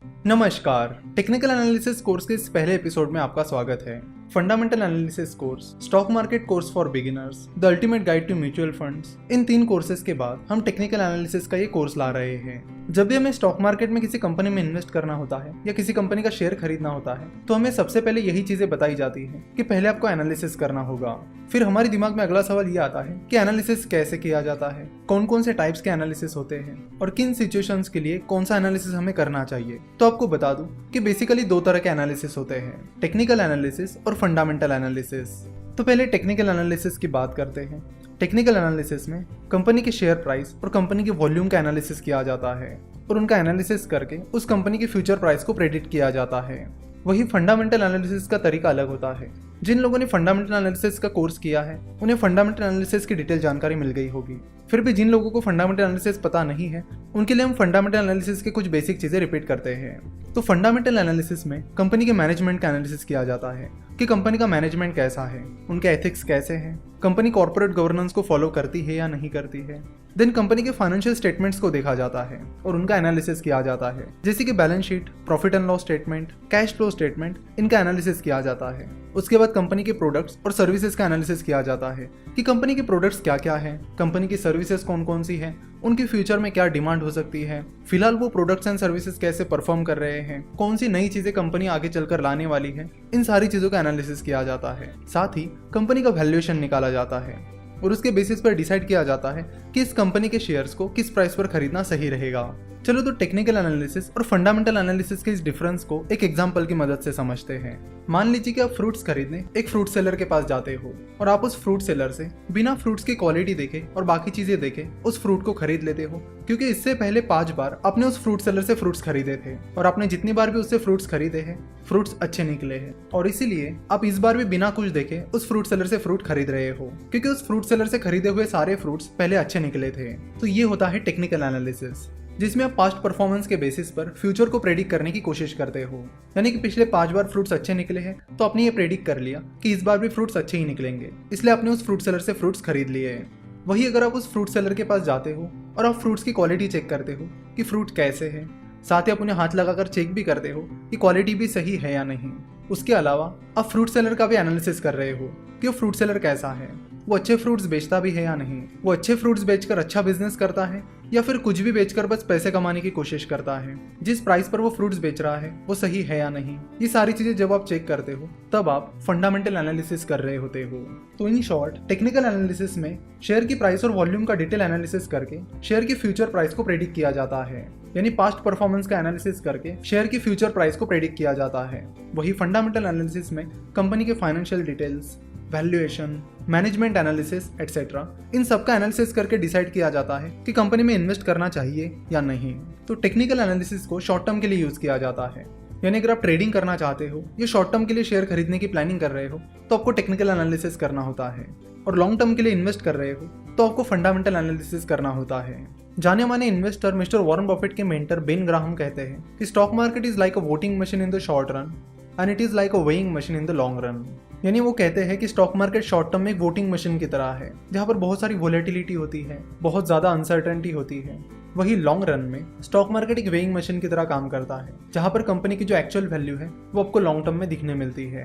नमस्कार, technical analysis course के इस पहले एपिसोड में आपका स्वागत है। Fundamental analysis course, stock market course for beginners, the ultimate guide to mutual funds, इन 3 कोर्सेज के बाद हम टेक्निकल एनालिसिस का ये कोर्स ला रहे हैं। जब भी हमें स्टॉक मार्केट में किसी कंपनी में इन्वेस्ट करना होता है या किसी कंपनी का शेयर खरीदना होता है तो हमें सबसे पहले यही चीजें बताई जाती हैं कि पहले आपको एनालिसिस करना होगा। फिर हमारे दिमाग में अगला सवाल ये आता है कि एनालिसिस कैसे किया जाता है, कौन कौन से टाइप्स के एनालिसिस होते हैं और किन सिचुएशंस के लिए कौन सा एनालिसिस हमें करना चाहिए। तो आपको बता दूं कि बेसिकली 2 तरह के एनालिसिस होते हैं, टेक्निकल एनालिसिस और फंडामेंटल एनालिसिस। तो पहले टेक्निकल एनालिसिस की बात करते हैं। टेक्निकल एनालिसिस में कंपनी के शेयर प्राइस और कंपनी के वॉल्यूम का एनालिसिस किया जाता है और उनका एनालिसिस करके उस कंपनी की फ्यूचर प्राइस को प्रेडिक्ट किया जाता है। वही फंडामेंटल एनालिसिस का तरीका अलग होता है। जिन लोगों ने फंडामेंटल एनालिसिस का कोर्स किया है उन्हें फंडामेंटल एनालिसिस की डिटेल जानकारी मिल गई होगी। फिर भी जिन लोगों को फंडामेंटल एनालिसिस पता नहीं है उनके लिए हम फंडामेंटल एनालिसिस के कुछ बेसिक चीजें रिपीट करते हैं। तो फंडामेंटल एनालिसिस में कंपनी के मैनेजमेंट का एनालिसिस किया जाता है कि कंपनी का मैनेजमेंट कैसा है, उनके एथिक्स कैसे हैं, कंपनी कॉर्पोरेट गवर्नेंस को फॉलो करती है या नहीं करती है। देन कंपनी के फाइनेंशियल स्टेटमेंट्स को देखा जाता है और उनका एनालिसिस किया जाता है, जैसे कि balance sheet, profit and loss statement, cash flow statement, इनका एनालिसिस किया जाता है। उसके बाद कंपनी के प्रोडक्ट्स और सर्विसेज का एनालिसिस किया जाता है कि कंपनी के प्रोडक्ट्स क्या क्या है, कंपनी की सर्विसेज कौन कौन सी हैं, उनकी फ्यूचर में क्या डिमांड हो सकती है, फिलहाल वो प्रोडक्ट्स एंड सर्विसेज कैसे परफॉर्म कर रहे हैं, कौन सी नई चीजें कंपनी आगे चलकर लाने वाली है। इन सारी चीजों का एनालिसिस किया जाता है। साथ ही कंपनी का वैल्यूएशन निकाला जाता है और उसके बेसिस पर डिसाइड किया जाता है कि इस कंपनी के शेयर्स को किस प्राइस पर खरीदना सही रहेगा। चलो तो टेक्निकल एनालिसिस और फंडामेंटल एनालिसिस के इस डिफरेंस को एक एग्जांपल की मदद से समझते हैं। मान लीजिए कि आप फ्रूट्स खरीदने एक फ्रूट सेलर के पास जाते हो और आप उस फ्रूट सेलर से बिना फ्रूट्स की क्वालिटी देखे और बाकी चीजें देखे उस फ्रूट को खरीद लेते हो, क्योंकि इससे पहले 5 बार आपने उस फ्रूट सेलर से फ्रूट्स खरीदे थे और आपने जितनी बार भी उससे फ्रूट्स खरीदे हैं फ्रूट्स अच्छे निकले हैं और इसीलिए आप इस बार भी बिना कुछ देखे उस फ्रूट सेलर से फ्रूट खरीद रहे हो, क्योंकि उस फ्रूट सेलर से खरीदे हुए सारे फ्रूट्स पहले अच्छे निकले थे। तो ये होता है टेक्निकल एनालिसिस, जिसमें आप पास्ट परफॉर्मेंस के बेसिस पर फ्यूचर को प्रेडिक्ट करने की कोशिश करते हो। यानी कि पिछले 5 बार फ्रूट्स अच्छे निकले हैं तो आपने ये प्रेडिक्ट कर लिया कि इस बार भी फ्रूट्स अच्छे ही निकलेंगे, इसलिए आपने उस फ्रूट सेलर से फ्रूट्स खरीद लिए हैं। वही अगर आप उस फ्रूट सेलर के पास जाते हो और आप फ्रूट्स की क्वालिटी चेक करते हो कि फ्रूट कैसे है, साथ ही आप उन्हें हाथ लगाकर चेक भी करते हो कि क्वालिटी भी सही है या नहीं। उसके अलावा आप फ्रूट सेलर का भी एनालिसिस कर रहे हो कि वो फ्रूट सेलर कैसा है, वो अच्छे फ्रूट्स बेचता भी है या नहीं, वो अच्छे फ्रूट्स बेचकर अच्छा बिजनेस करता है या फिर कुछ भी बेचकर बस पैसे कमाने की कोशिश करता है, जिस प्राइस पर वो फ्रूट्स बेच रहा है वो सही है या नहीं। ये सारी चीजें जब आप चेक करते हो तब आप फंडामेंटल एनालिसिस कर रहे होते हो। तो इन शॉर्ट टेक्निकल एनालिसिस में शेयर की प्राइस और वॉल्यूम का डिटेल एनालिसिस करके शेयर की फ्यूचर प्राइस को प्रेडिक्ट किया जाता है, यानी पास्ट परफॉर्मेंस का एनालिसिस करके शेयर की फ्यूचर प्राइस को प्रेडिक्ट किया जाता है। वही फंडामेंटल एनालिसिस में कंपनी के financial details, valuation, management analysis etcetera, इन सब का एनालिसिस करके डिसाइड किया जाता है कि कंपनी में इन्वेस्ट करना चाहिए या नहीं। तो टेक्निकल एनालिसिस को शॉर्ट टर्म के लिए यूज किया जाता है, यानी अगर आप ट्रेडिंग करना चाहते हो या शॉर्ट टर्म के लिए शेयर खरीदने की प्लानिंग कर रहे हो तो आपको टेक्निकल एनालिसिस करना होता है, और लॉन्ग टर्म के लिए इन्वेस्ट कर रहे हो तो आपको फंडामेंटल एनालिसिस करना होता है। जाने माने इन्वेस्टर मिस्टर वॉरेन बफेट के मेंटर बेन ग्राहम कहते हैं कि stock market is like a voting machine in the short run and it is like a weighing machine in the long run. यानी वो कहते हैं कि स्टॉक मार्केट शॉर्ट टर्म में एक वोटिंग मशीन की तरह है जहां पर बहुत सारी वोलेटिलिटी होती है, बहुत ज्यादा अनसर्टेनिटी होती है। वही लॉन्ग रन में स्टॉक मार्केट एक वेइंग मशीन की तरह काम करता है जहां पर कंपनी की जो एक्चुअल वैल्यू है वो आपको लॉन्ग टर्म में दिखने मिलती है।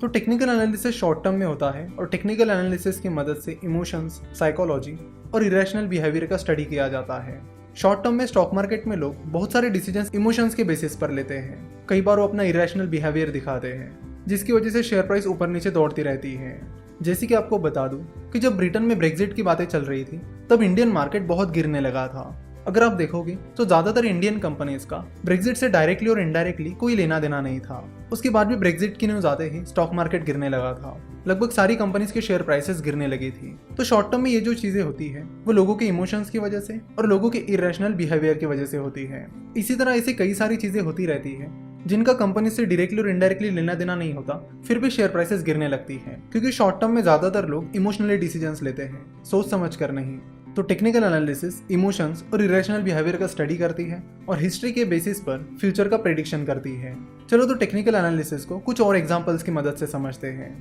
तो टेक्निकल एनालिसिस शॉर्ट टर्म में होता है और टेक्निकल एनालिसिस की मदद से इमोशंस, साइकोलॉजी और इरेशनल बिहेवियर का स्टडी किया जाता है। शॉर्ट टर्म में स्टॉक मार्केट में लोग बहुत सारे डिसीजंस इमोशंस के बेसिस पर लेते हैं। कई बार वो अपना इरेशनल बिहेवियर दिखाते हैं जिसकी वजह से शेयर प्राइस ऊपर नीचे दौड़ती रहती है। जैसे कि आपको बता दूं कि जब ब्रिटेन में ब्रेक्जिट की बातें चल रही थी तब इंडियन मार्केट बहुत गिरने लगा था। अगर आप देखोगे तो ज्यादातर इंडियन कंपनीज का ब्रेक्जिट से डायरेक्टली और इनडायरेक्टली कोई लेना देना नहीं था। उसके बाद भी ब्रेक्जिट की न्यूज आते ही स्टॉक मार्केट गिरने लगा था, लगभग सारी कंपनीज के शेयर प्राइसेस गिरने लगी थी। तो शॉर्ट टर्म में ये जो चीजें होती है वो लोगों के इमोशंस की वजह से और लोगों के इरेशनल बिहेवियर की वजह से होती है। इसी तरह ऐसे कई सारी चीजें होती रहती है जिनका कंपनी से डायरेक्टली और इनडायरेक्टली लेना देना नहीं होता, फिर भी शेयर प्राइसेस गिरने लगती है, क्योंकि शॉर्ट टर्म में ज्यादातर लोग इमोशनली डिसीजंस लेते हैं, सोच समझ कर नहीं। तो टेक्निकल एनालिसिस इमोशंस और इरेशनल बिहेवियर का स्टडी करती है और हिस्ट्री के बेसिस पर फ्यूचर का प्रेडिक्शन करती है। चलो तो टेक्निकल एनालिसिस को कुछ और एग्जांपल्स की मदद से समझते हैं।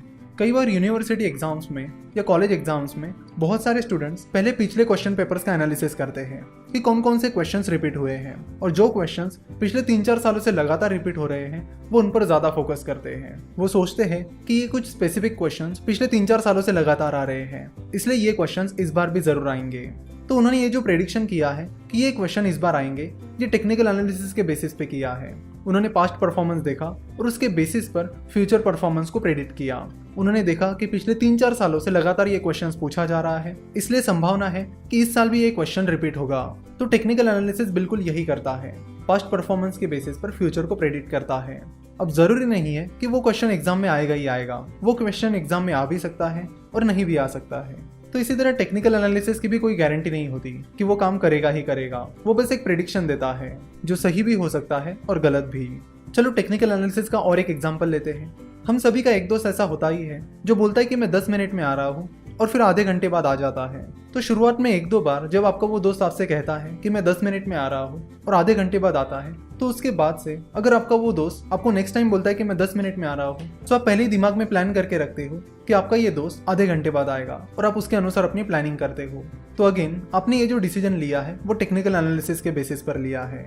कई बार यूनिवर्सिटी एग्जाम्स में या कॉलेज एग्जाम्स में बहुत सारे स्टूडेंट्स पहले पिछले क्वेश्चन पेपर्स का एनालिसिस करते हैं कि कौन कौन से क्वेश्चंस रिपीट हुए हैं, और जो क्वेश्चंस पिछले 3-4 सालों से लगातार रिपीट हो रहे हैं वो उन पर ज़्यादा फोकस करते हैं। वो सोचते हैं कि ये कुछ स्पेसिफिक क्वेश्चंस पिछले 3-4 सालों से लगातार आ रहे हैं, इसलिए ये क्वेश्चंस इस बार भी ज़रूर आएंगे। तो उन्होंने ये जो प्रेडिक्शन किया है कि ये क्वेश्चन इस बार आएंगे, ये टेक्निकल एनालिसिस के बेसिस पे किया है। उन्होंने पास्ट परफॉर्मेंस देखा और उसके बेसिस पर फ्यूचर परफॉर्मेंस को प्रेडिक्ट किया। उन्होंने देखा कि पिछले 3-4 सालों से लगातार ये क्वेश्चंस पूछा जा रहा है, इसलिए संभावना है कि इस साल भी ये क्वेश्चन रिपीट होगा। तो टेक्निकल एनालिसिस बिल्कुल यही करता है, पास्ट परफॉर्मेंस के बेसिस पर फ्यूचर को प्रेडिक्ट करता है। अब जरूरी नहीं है कि वो क्वेश्चन एग्जाम में आएगा ही आएगा, वो क्वेश्चन एग्जाम में आ भी सकता है और नहीं भी आ सकता है। तो इसी तरह टेक्निकल एनालिसिस की भी कोई गारंटी नहीं होती कि वो काम करेगा ही करेगा, वो बस एक प्रेडिक्शन देता है जो सही भी हो सकता है और गलत भी। चलो टेक्निकल एनालिसिस का और एक एग्जांपल लेते हैं। हम सभी का एक दोस्त ऐसा होता ही है जो बोलता है कि मैं 10 मिनट में आ रहा हूँ और फिर आधे घंटे बाद आ जाता है। तो शुरुआत में 1-2 बार जब आपका वो दोस्त आपसे कहता है कि मैं 10 मिनट में आ रहा हूँ और आधे घंटे बाद आता है, तो उसके बाद से अगर आपका वो दोस्त आपको नेक्स्ट टाइम बोलता है कि मैं 10 मिनट में आ रहा हूँ, तो आप पहले ही दिमाग में प्लान करके रखते हो कि आपका ये दोस्त आधे घंटे बाद आएगा और आप उसके अनुसार अपनी प्लानिंग करते हो। तो अगेन आपने ये जो डिसीजन लिया है वो टेक्निकल एनालिसिस के बेसिस पर लिया है।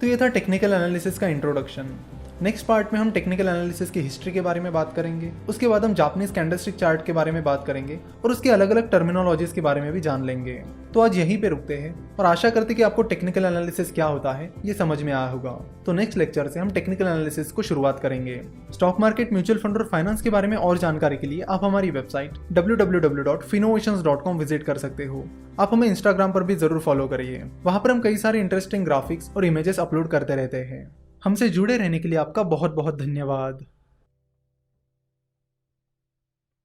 तो ये था टेक्निकल एनालिसिस का इंट्रोडक्शन। नेक्स्ट पार्ट में हम टेक्निकल एनालिसिस की हिस्ट्री के बारे में बात करेंगे, उसके बाद हम जापानीज कैंडलस्टिक चार्ट के बारे में बात करेंगे और उसके अलग अलग टर्मिनोलॉजीज के बारे में भी जान लेंगे। तो आज यहीं पे रुकते हैं और आशा करते कि आपको टेक्निकल एनालिसिस क्या होता है ये समझ में आया होगा। तो नेक्स्ट लेक्चर से हम टेक्निकल एनालिसिस को शुरुआत करेंगे। स्टॉक मार्केट, म्यूचुअल फंड और फाइनेंस के बारे में और जानकारी के लिए आप हमारी वेबसाइट www.finnovations.com विजिट कर सकते हो। आप हमें इंस्टाग्राम पर भी जरूर फॉलो करिए, वहाँ पर हम कई सारे इंटरेस्टिंग ग्राफिक्स और इमेजेस अपलोड करते रहते हैं। हमसे जुड़े रहने के लिए आपका बहुत बहुत धन्यवाद।